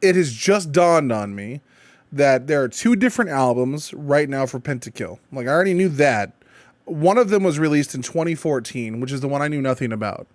it has just dawned on me that there are 2 different albums right now for Pentakill. Like, I already knew that. One of them was released in 2014, which is the one I knew nothing about.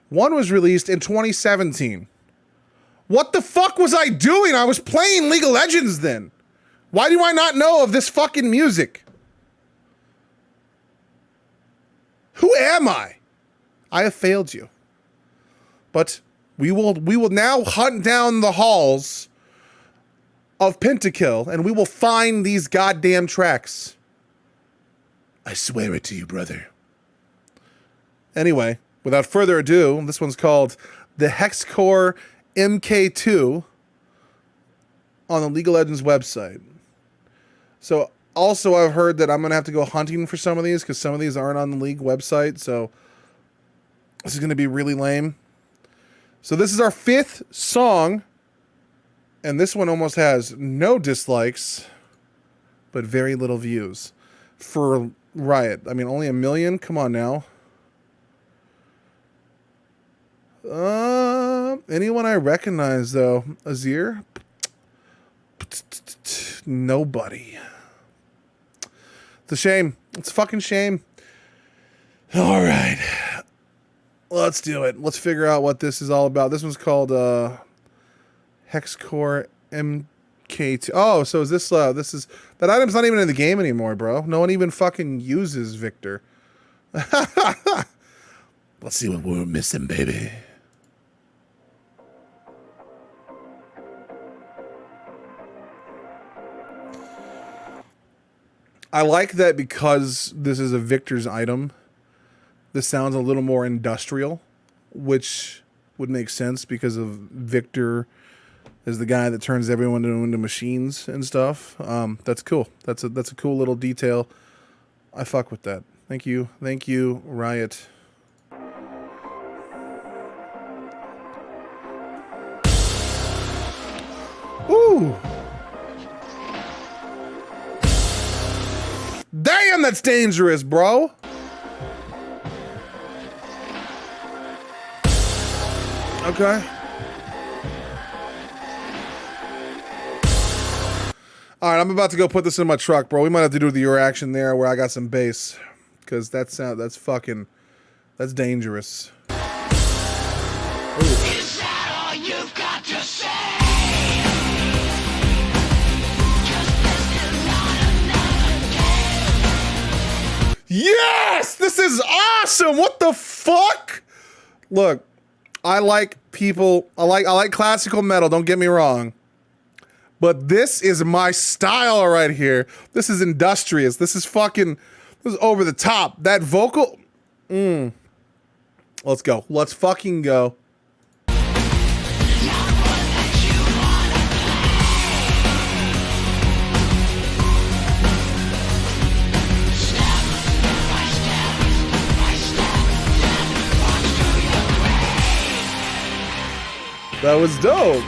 One was released in 2017. What the fuck was I doing? I was playing League of Legends then. Why do I not know of this fucking music? Who am I? I have failed you. But we will now hunt down the halls of Pentakill, and we will find these goddamn tracks. I swear it to you, brother. Anyway, without further ado, this one's called the Hexcore MK2 on the League of Legends website. So, also I've heard that I'm going to have to go hunting for some of these because some of these aren't on the League website, so this is going to be really lame. So this is our 5th song, and this one almost has no dislikes, but very little views. For Riot, I mean, only 1 million? Come on now. Anyone I recognize, though? Azir? Nobody. It's a shame. It's a fucking shame. All right. Let's do it. Let's figure out what this is all about. This one's called Hexcore MK2. Oh, so is this is that item's not even in the game anymore, bro. No one even fucking uses Victor. Let's see what we're missing, baby. I like that because this is a Victor's item. This sounds a little more industrial, which would make sense because of Victor is the guy that turns everyone into machines and stuff. That's cool. That's a cool little detail. I fuck with that. Thank you, Riot. Ooh. Damn, that's dangerous, bro. Okay. All right, I'm about to go put this in my truck, bro. We might have to do the your action there where I got some bass, because that's dangerous. Ooh. Is that all you've got to say? Yes! This is awesome! What the fuck? Look, I like classical metal, don't get me wrong. But this is my style right here. This is industrious. This is over the top. That vocal, Let's go. Let's fucking go. That was dope.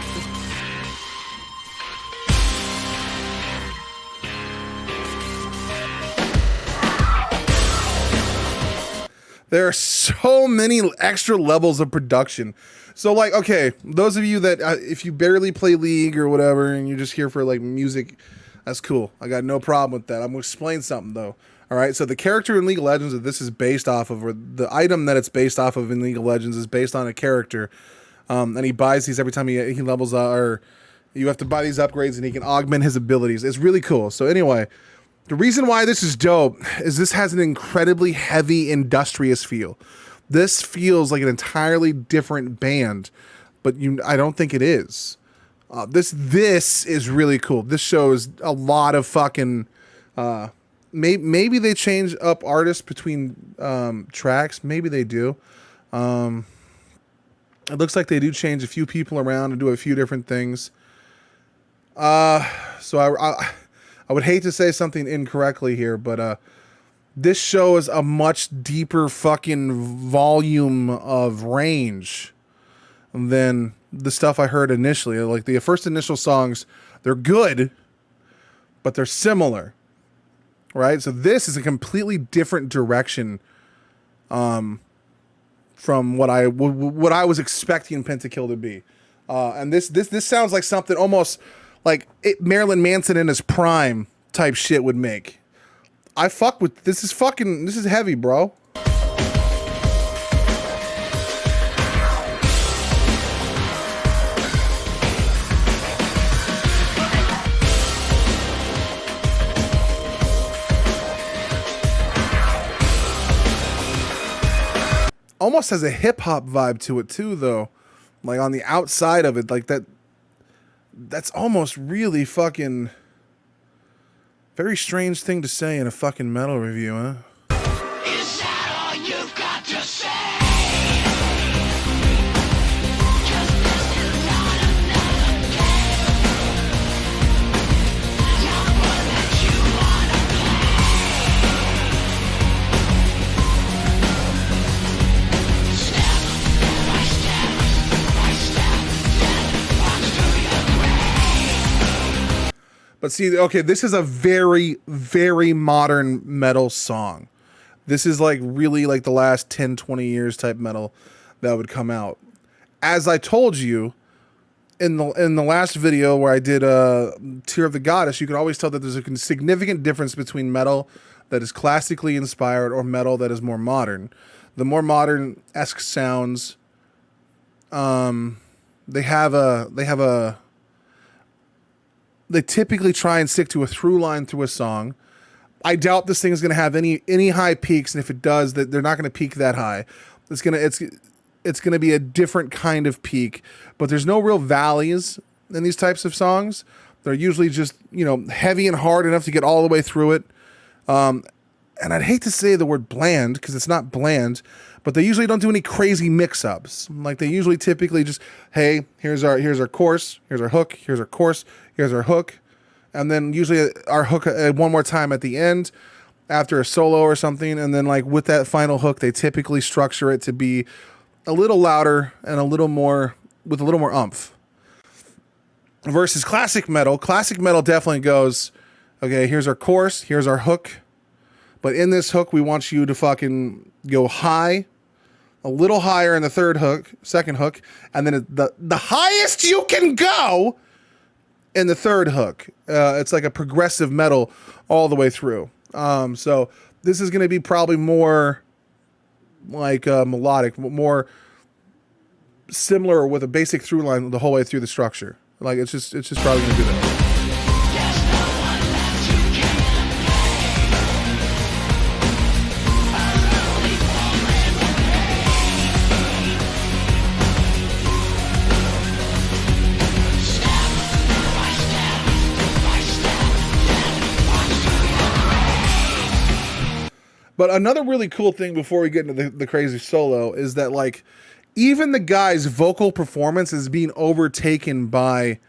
There are so many extra levels of production. So, like, okay, those of you that, if you barely play League or whatever, and you're just here for, like, music, that's cool. I got no problem with that. I'm going to explain something, though. All right, so the character in League of Legends that this is based off of, or the item that it's based off of in League of Legends is based on a character. And he buys these every time he levels up, or you have to buy these upgrades, and he can augment his abilities. It's really cool. So anyway, the reason why this is dope is this has an incredibly heavy, industrious feel. This feels like an entirely different band, but I don't think it is. This is really cool. This shows a lot of fucking. Maybe they change up artists between tracks. Maybe they do. It looks like they do change a few people around and do a few different things. So I would hate to say something incorrectly here, but this shows a much deeper fucking volume of range than the stuff I heard initially. Like the first initial songs, they're good, but they're similar, right? So this is a completely different direction from what I was expecting Pentakill to be. And this sounds like something almost like Marilyn Manson in his prime type shit would make. I fuck with this. This is heavy, bro. Almost has a hip hop vibe to it too, though. Like on the outside of it, like that's almost really fucking very strange thing to say in a fucking metal review, huh? Is that all you've got to say? But see, okay, this is a very, very modern metal song. This is like really like the last 10, 20 years type metal that would come out. As I told you in the last video where I did Tear of the Goddess, you can always tell that there's a significant difference between metal that is classically inspired or metal that is more modern. The more modern-esque sounds, they typically try and stick to a through line through a song. I doubt this thing is going to have any high peaks, and if it does, that they're not going to peak that high. It's going to be a different kind of peak, but there's no real valleys in these types of songs. They're usually just, you know, heavy and hard enough to get all the way through it. And I'd hate to say the word bland because it's not bland, but they usually don't do any crazy mix-ups. Like they usually typically just, hey, here's our chorus, here's our hook, here's our chorus, here's our hook, and then usually our hook one more time at the end after a solo or something, and then like with that final hook, they typically structure it to be a little louder and a little more with a little more oomph. Versus classic metal definitely goes, okay, here's our chorus, here's our hook, but in this hook we want you to fucking go high, a little higher in the second hook, and then the highest you can go in the third hook. It's like a progressive metal all the way through. So this is going to be probably more like melodic, more similar with a basic through line the whole way through the structure. Like it's just probably going to do that. But another really cool thing before we get into the crazy solo is that like even the guy's vocal performance is being overtaken by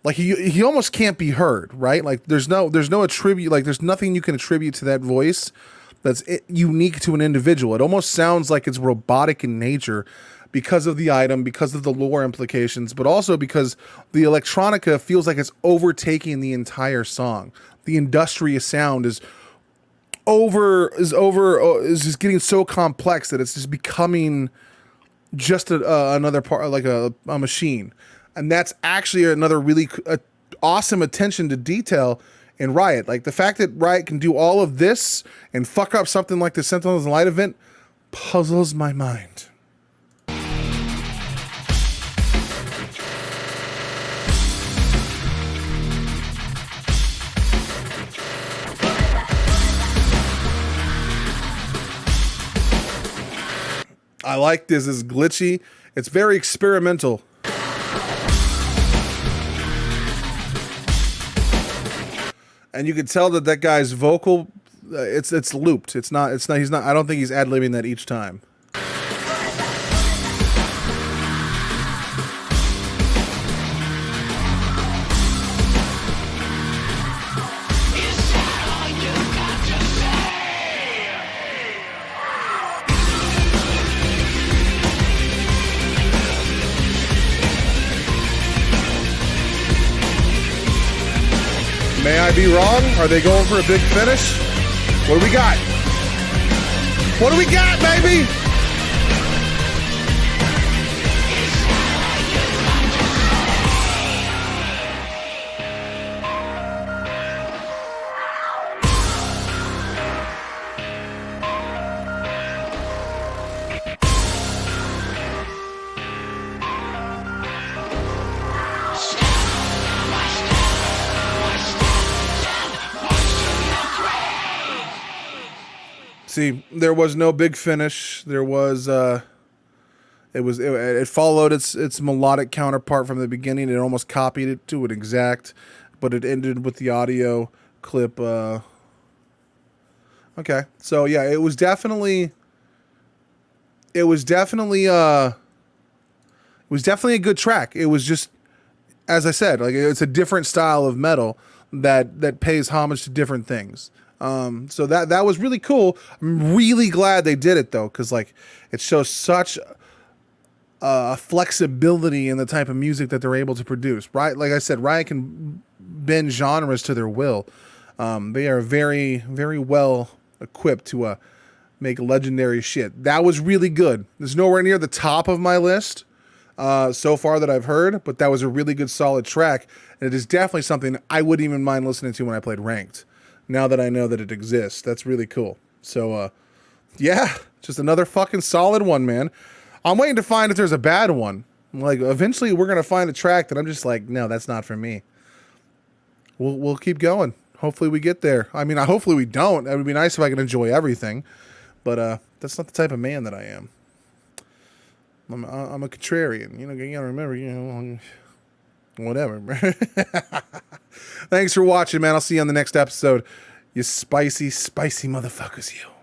like he almost can't be heard, right? Like there's no attribute, like there's nothing you can attribute to that voice that's unique to an individual. It almost sounds like it's robotic in nature because of the item, because of the lore implications, but also because the electronica feels like it's overtaking the entire song. The industrious sound is just getting so complex that it's just becoming just another part, like a machine. And that's actually another really awesome attention to detail in Riot. Like the fact that Riot can do all of this and fuck up something like the Sentinels and Light event puzzles my mind. I like this. It's glitchy. It's very experimental. And you can tell that guy's vocal, it's looped. He's not, I don't think he's ad-libbing that each time. May I be wrong? Are they going for a big finish? What do we got? What do we got, baby? See, there was no big finish. There was it followed its melodic counterpart from the beginning. It almost copied it to an exact, but it ended with the audio clip. Okay, so yeah, it was definitely a good track. It was just, as I said, like it's a different style of metal that pays homage to different things. So that was really cool. I'm really glad they did it though, because like it shows such flexibility in the type of music that they're able to produce. Right, like I said, Riot can bend genres to their will. They are very, very well equipped to make legendary shit. That was really good. It's nowhere near the top of my list so far that I've heard, but that was a really good, solid track, and it is definitely something I wouldn't even mind listening to when I played Ranked. Now that I know that it exists, that's really cool. So, yeah, just another fucking solid one, man. I'm waiting to find if there's a bad one. Like, eventually we're gonna find a track that I'm just like, no, that's not for me. We'll keep going. Hopefully we get there. I mean, hopefully we don't. It would be nice if I could enjoy everything, but that's not the type of man that I am. I'm a contrarian. You gotta remember, whatever. Thanks for watching, man. I'll see you on the next episode. You spicy, spicy motherfuckers, you.